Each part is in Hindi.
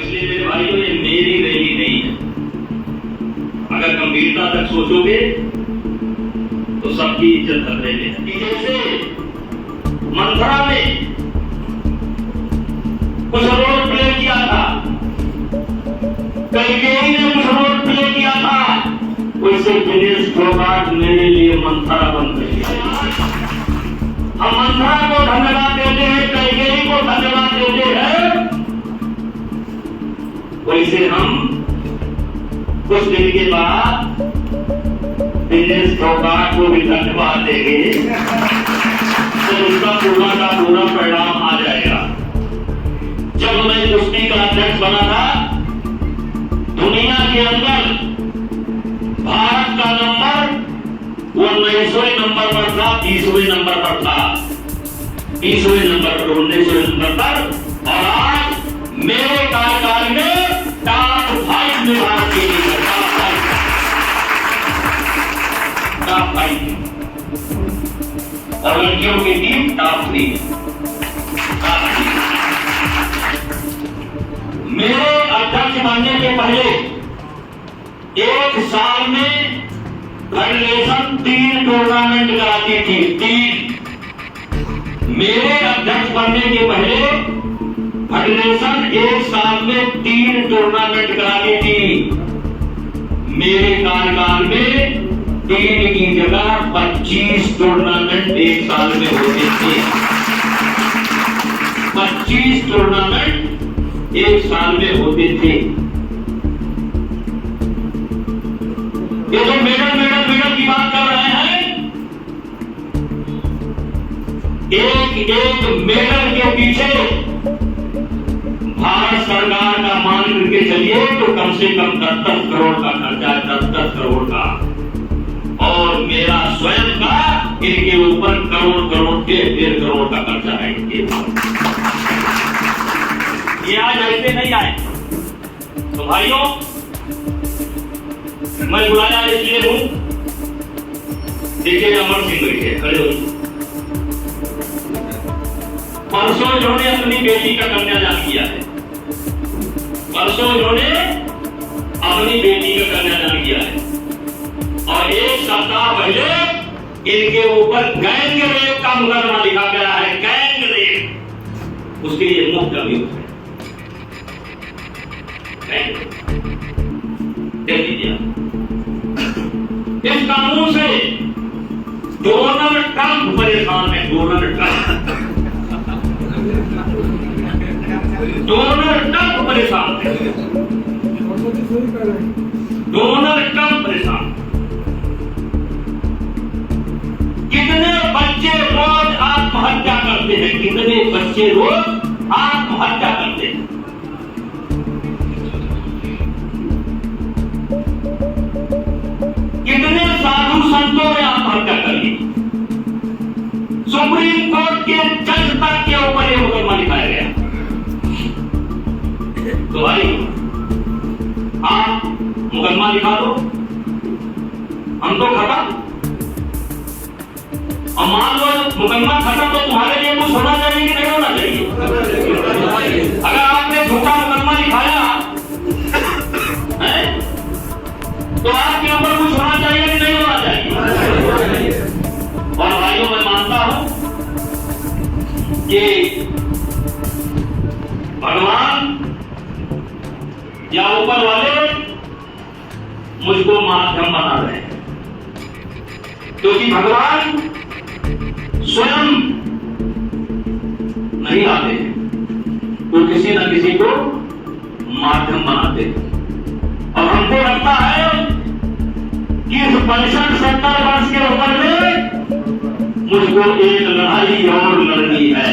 इसलिए मेरे भाइयों ये मेरी रैली नहीं है। अगर गंभीरता तक सोचोगे तो सबकी इज्जत खतरे में है। जैसे मंथरा में कुछ रोल प्ले किया था, कैकेयी ने कुछ रोल प्ले किया था, वैसे दिनेश फोगाट मेरे लिए मंथरा बन गई। हम मंथरा को धन्यवाद देते हैं, कैकेयी को धन्यवाद देते हैं, वैसे हम कुछ दिन के बाद दिनेश फोगाट को भी धन्यवाद देंगे तो उसका पूरा का पूरा परिणाम आ जाएगा। जब मैं कुश्ती का अध्यक्ष बना था, दुनिया के अंदर भारत का नंबर वो 19वें नंबर पर था, 30वें नंबर पर था, 30वें नंबर पर, 19वें नंबर पर, और आज मेरे कार्यकाल में टॉप 5 में भारत की टीम है। टॉप 5 और लड़कियों की टीम टॉप 3। मेरे अध्यक्ष बनने के पहले एक साल में फेडरेशन 3 टूर्नामेंट कराती थी। 3 मेरे अध्यक्ष बनने के पहले फेडरेशन एक साल में 3 टूर्नामेंट कराती थी। मेरे कार्यकाल में 3 की जगह 25 टूर्नामेंट एक साल में होते थे। 25 टूर्नामेंट एक साल में होते थे। ये जो मेडल की बात कर रहे हैं, एक मेडल के पीछे भारत सरकार का मान करके चलिए तो कम से कम 10 करोड़ का खर्चा है, 10 करोड़ का। और मेरा स्वयं का इनके ऊपर करोड़ के 1.5 करोड़ का खर्चा है इनके ऊपर। ये आज ऐसे नहीं आए। तो भाइयों, मैं बुलाया इसलिए हूं, देखिए अमर सिंह बैठे खड़े हो। परसों इन्होंने अपनी बेटी का कन्यादान किया है। परसों इन्होंने अपनी बेटी का कन्यादान किया है और एक सप्ताह पहले इनके ऊपर गैंग रेप का मुकदमा लिखा गया है। गैंग रेप, उसके लिए मुफ्त अभियुक्त है। देख लीजिए, इस कानून से डोनाल्ड ट्रंप परेशान है। डोनाल्ड ट्रंप परेशान है। डोनाल्ड ट्रंप परेशान। कितने बच्चे रोज आत्महत्या करते हैं? कितने बच्चे रोज आत्महत्या करते हैं? कितने साधु संतों ने आत्महत्या कर ली? सुप्रीम कोर्ट के जज तक के ऊपर यह मुकदमा लिखाया गया। तो भाई, आप मुकदमा लिखा दो, हम तो खत्म। और मान लो मुकदमा खत्म, तो तुम्हारे लिए कुछ होना चाहिए कि नहीं होना चाहिए? अगर आपने झूठा मुकदमा लिखाया है तो आपके ऊपर कुछ होना चाहिए कि नहीं होना चाहिए? और भाइयों, मैं मानता हूं कि भगवान या ऊपर वाले मुझको माध्यम बना रहे हैं, क्योंकि भगवान स्वयं नहीं आते, तो किसी न किसी को माध्यम बनाते हैं। और हमको लगता है कि इस 65-70 वर्ष के उम्र में मुझको एक लड़ाई और लड़नी है।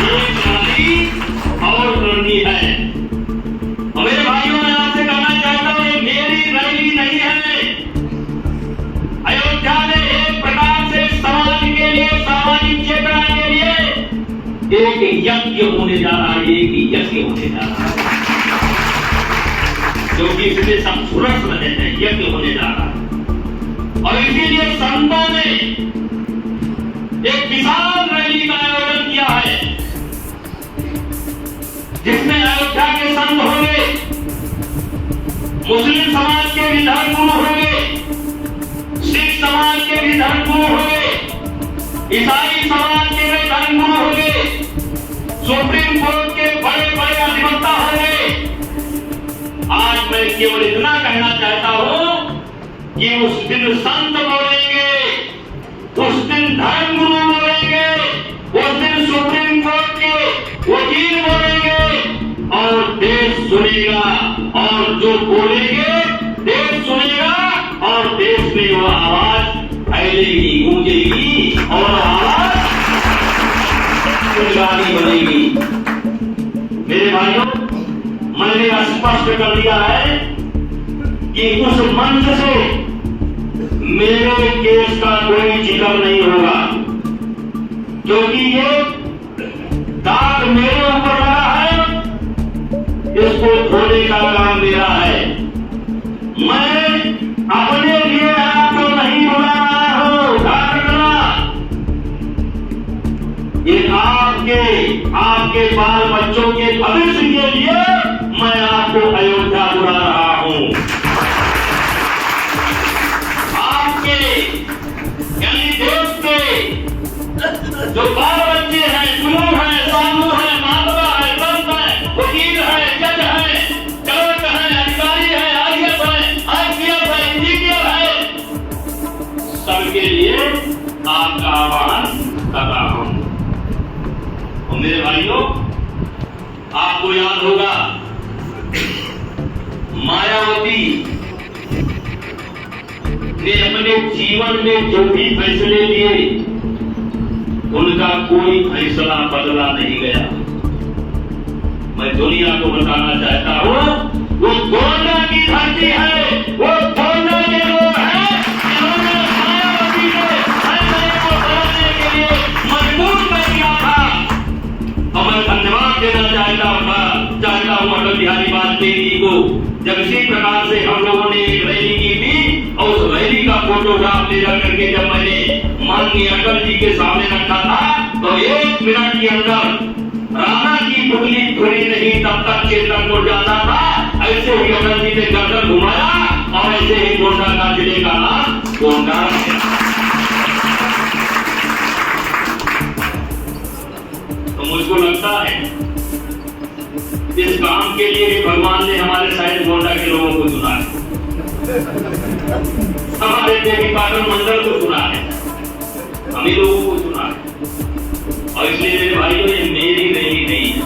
एक लड़ाई और लड़नी है। और मेरे भाइयों, मैं आपसे कहना चाहता हूं, ये मेरी रैली नहीं है। अयोध्या में एक प्रकार से समाज के लिए, सामाजिक चेतना के लिए एक यज्ञ होने जा रहा है। एक यज्ञ होने जा रहा है, क्योंकि इसमें सब सुरक्ष रहे हैं। यज्ञ होने जा रहा है और इसीलिए संतों ने एक विशाल रैली का आयोजन किया है। जिसमें अयोध्या के संत होंगे, मुस्लिम समाज के भी धर्मगुरु होंगे, सिख समाज के भी धर्मगुरु होंगे, ईसाई समाज के भी धर्मगुरु होंगे, सुप्रीम कोर्ट के बड़े बड़े अधिवक्ता होंगे। आज मैं केवल इतना कहना चाहता हूं कि उस दिन संत बोलेंगे, उस दिन धर्मगुरु बोलेंगे, उस दिन सुप्रीम कोर्ट के वकील बोलेंगे और देश सुनेगा। और जो बोलेंगे देश सुनेगा और देश में वो आवाज फैलेगी, गूंजेगी और आवाज गुजराती बनेगी। मेरे भाइयों, मैंने स्पष्ट कर दिया है कि उस मंच से मेरे केस का कोई जिक्र नहीं होगा, क्योंकि ये दाग मेरे ऊपर लगा है, इसको धोने का काम मेरा है। मैं अपने लिए आपको नहीं बुला रहा हूं, ध्यान रखना। ये आपके बाल बच्चों के भविष्य के लिए मैं आपको अयोध्या बुला रहा हूं। आपके यानी देश के जो बाल बच्चे हैं, गुरु हैं, साधु हैं, माधवा है, संत है, वकील है, जज है, कलर्क है, अधिकारी है, IAS है, IPS है, इंजीनियर है, सबके लिए आपका आह्वान कर रहा हूं। और मेरे भाइयों, आपको याद होगा मायावती ने अपने जीवन में जो भी फैसले लिए उनका कोई फैसला बदला नहीं गया। मैं दुनिया को बताना चाहता हूं, वो गोंडा की धरती है, वो गोंडा के लोग हैं जिन्होंने मायावती के फैसले को बदलने के लिए मजबूर कर दिया था। और मैं धन्यवाद देना चाहता हूं अटल बिहारी वाजपेयी जी को। जब इसी प्रकार से हम लोगों ने एक रैली की थी और उस रैली का फोटोग्राफ ले जाकर के जब मैंने माननीय अटल जी के सामने रखा था, तो 1 मिनट के अंदर राणा की टुकड़ी खुली नहीं तब तक चेतन को जाता था। ऐसे ही अटल जी ने गर्दन घुमाया और ऐसे ही गोंडा का जिले का नाम गोंडा है। तो मुझको लगता है इस काम के लिए भी भगवान ने हमारे शायद गोंडा के लोगों को चुना है, हमारे देवी पाटन मंडल को चुना है, हम ही लोगों को चुना है। और इसलिए मेरे भाइयों, ये मेरी रैली नहीं है।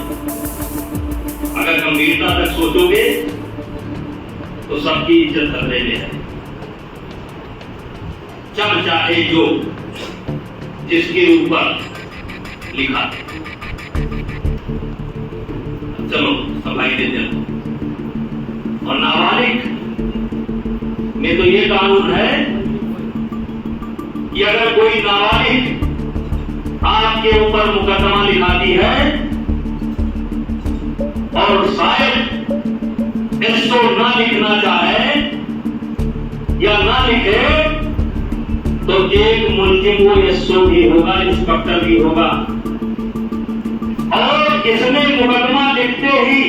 अगर गंभीरता तक सोचोगे तो सबकी इज्जत खतरे में है। जब चाहे जो जिसके ऊपर लिखा, चलो सफाई दे चलो। और नाबालिग में तो ये कानून है कि अगर कोई नाबालिग आपके ऊपर मुकदमा लिखाती है और शायद इसको ना लिखना चाहे या ना लिखे, तो एक मुल्जिम वो एसओ भी होगा, इंस्पेक्टर भी होगा। और इसमें मुकदमा लिखते ही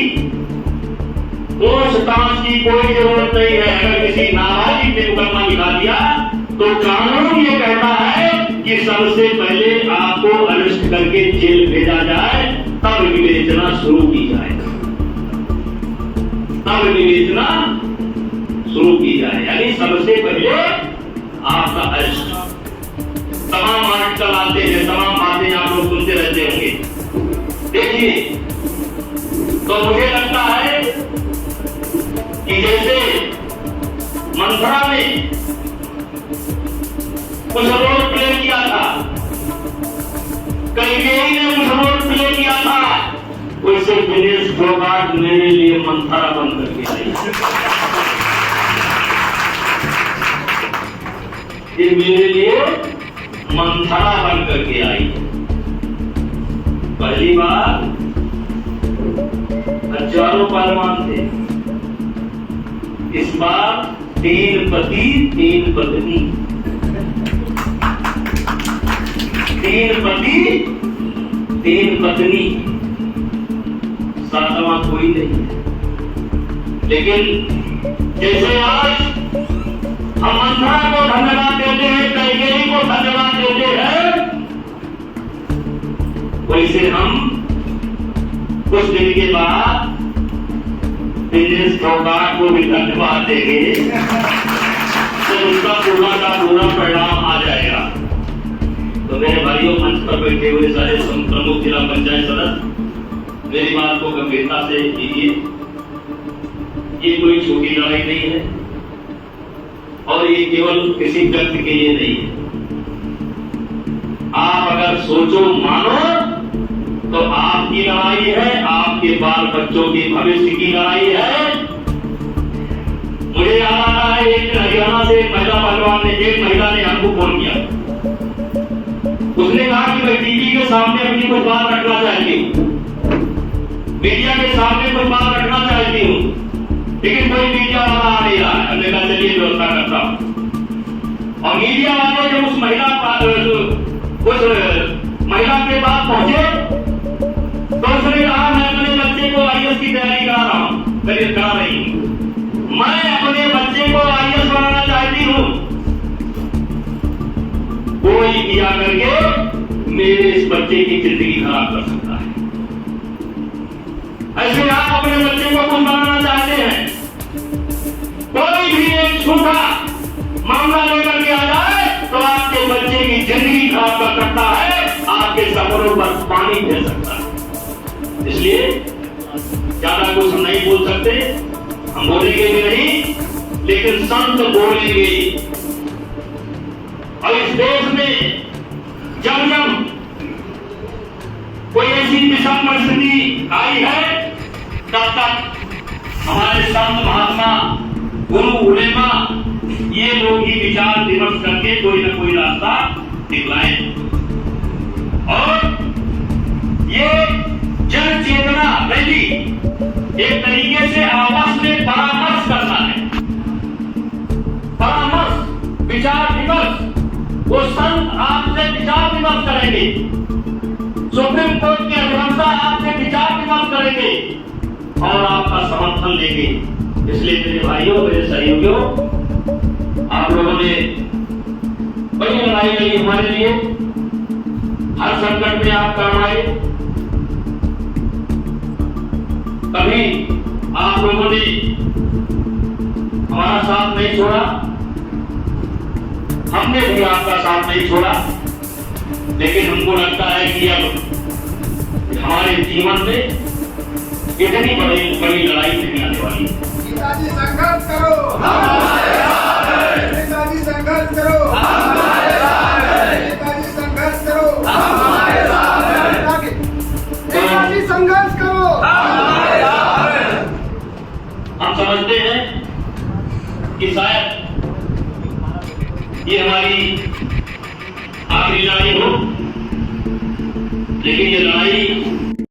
पूछताछ की कोई जरूरत नहीं है। अगर किसी नाबालिग ने मुकदमा लिखा दिया तो कानून ये कहता है कि सबसे पहले आपको अरेस्ट करके जेल भेजा जाए, तब विवेचना शुरू की जाए, तब विवेचना शुरू की जाए। यानी सबसे पहले आपका अरेस्ट। तमाम आर्टिकल आते हैं, तमाम बातें आप लोग सुनते रहते होंगे। देखिए, तो मुझे लगता है कि जैसे मंथरा में कुछ रोल प्ले किया था, कैकेयी ने कुछ रोल प्ले किया था, वैसे दिनेश फोगाट मेरे लिए मंथरा बन करके आई। ये मेरे लिए मंथरा बन करके आई। पहली बार हजारों पहलवान थे, इस बार 3 पति 3 पत्नी, 3 पति 3 पत्नी। सातवां कोई नहीं है। लेकिन जैसे आज हम मंथरा को धन्यवाद देते हैं, कैकेयी को धन्यवाद देते हैं, वैसे हम कुछ दिन के बाद दिनेश फोगाट को भी धन्यवाद देंगे, तो उसका पूरा का पूरा परिणाम आ जाएगा। तो मेरे भाइयों, मंच पर बैठे हुए सारे प्रमुख जिला पंचायत सदस्य, मेरी बात को गंभीरता से लीजिए। ये कोई छोटी लड़ाई नहीं है और ये केवल किसी व्यक्ति के लिए नहीं है। आप अगर सोचो, मानो, तो आपकी लड़ाई है, आपके बाल बच्चों के भविष्य की लड़ाई है। मुझे याद आता है, एक हरियाणा से एक महिला पहलवान ने, एक महिला ने हमको फोन किया। उसने कहा कि मैं टीवी के सामने अपनी कोई बात रखना चाहती हूँ, मीडिया के सामने कोई बात रखना चाहती हूँ, लेकिन कोई मीडिया वाला आ नहीं रहा है। हमने कहा चलिए व्यवस्था करता हूँ। और मीडिया वाले जब उस महिला के पास पहुंचे तो उसने कहा, मैं अपने बच्चे को आईएएस की तैयारी करा रहा हूँ, करा रही हूँ, मैं अपने बच्चे को आईएएस बनाना चाहती हूँ। कोई किया करके मेरे इस बच्चे की जिंदगी खराब कर सकता है। ऐसे आप अपने बच्चे को कौन बनाना चाहते हैं? कोई भी एक छोटा मामला लेकर के आ जाए तो आपके बच्चे की जिंदगी खराब कर सकता है, आपके सपनों पर पानी फेर सकता है। इसलिए ज्यादा कुछ हम नहीं बोल सकते, हम बोलेंगे भी नहीं, लेकिन संत बोलेंगे। और इस देश में जब जब कोई ऐसी विषम परिस्थिति आई है, तब तक हमारे संत महात्मा गुरु उलेमा ये लोग ही विचार विमर्श करके कोई न कोई रास्ता दिखलाए। और ये जन चेतना रैली एक तरीके से आपस में परामर्श करना है, परामर्श, विचार विमर्श। वो संत आपसे विचार विमर्श करेंगे, सुप्रीम कोर्ट के अधिवक्ता आपसे विचार विमर्श करेंगे और आपका समर्थन लेंगे। इसलिए मेरे भाइयों, मेरे सहयोगियों, आप लोगों ने बड़ी लड़ाई लड़ी हमारे लिए, हर संकट में आप काम आए। कभी आप लोगों ने हमारा साथ नहीं छोड़ा, हमने भी आपका साथ नहीं छोड़ा, लेकिन हमको लगता है कि अब हमारे जीवन में इतनी बड़ी लड़ाई नहीं आने वाली। नेताजी संघर्ष करो, नेताजी संघर्ष करो, नेताजी संघर्ष करो, नेताजी संघर्ष करो। हम समझते हैं कि शायद ये हमारी आखिरी लड़ाई हो, लेकिन ये लड़ाई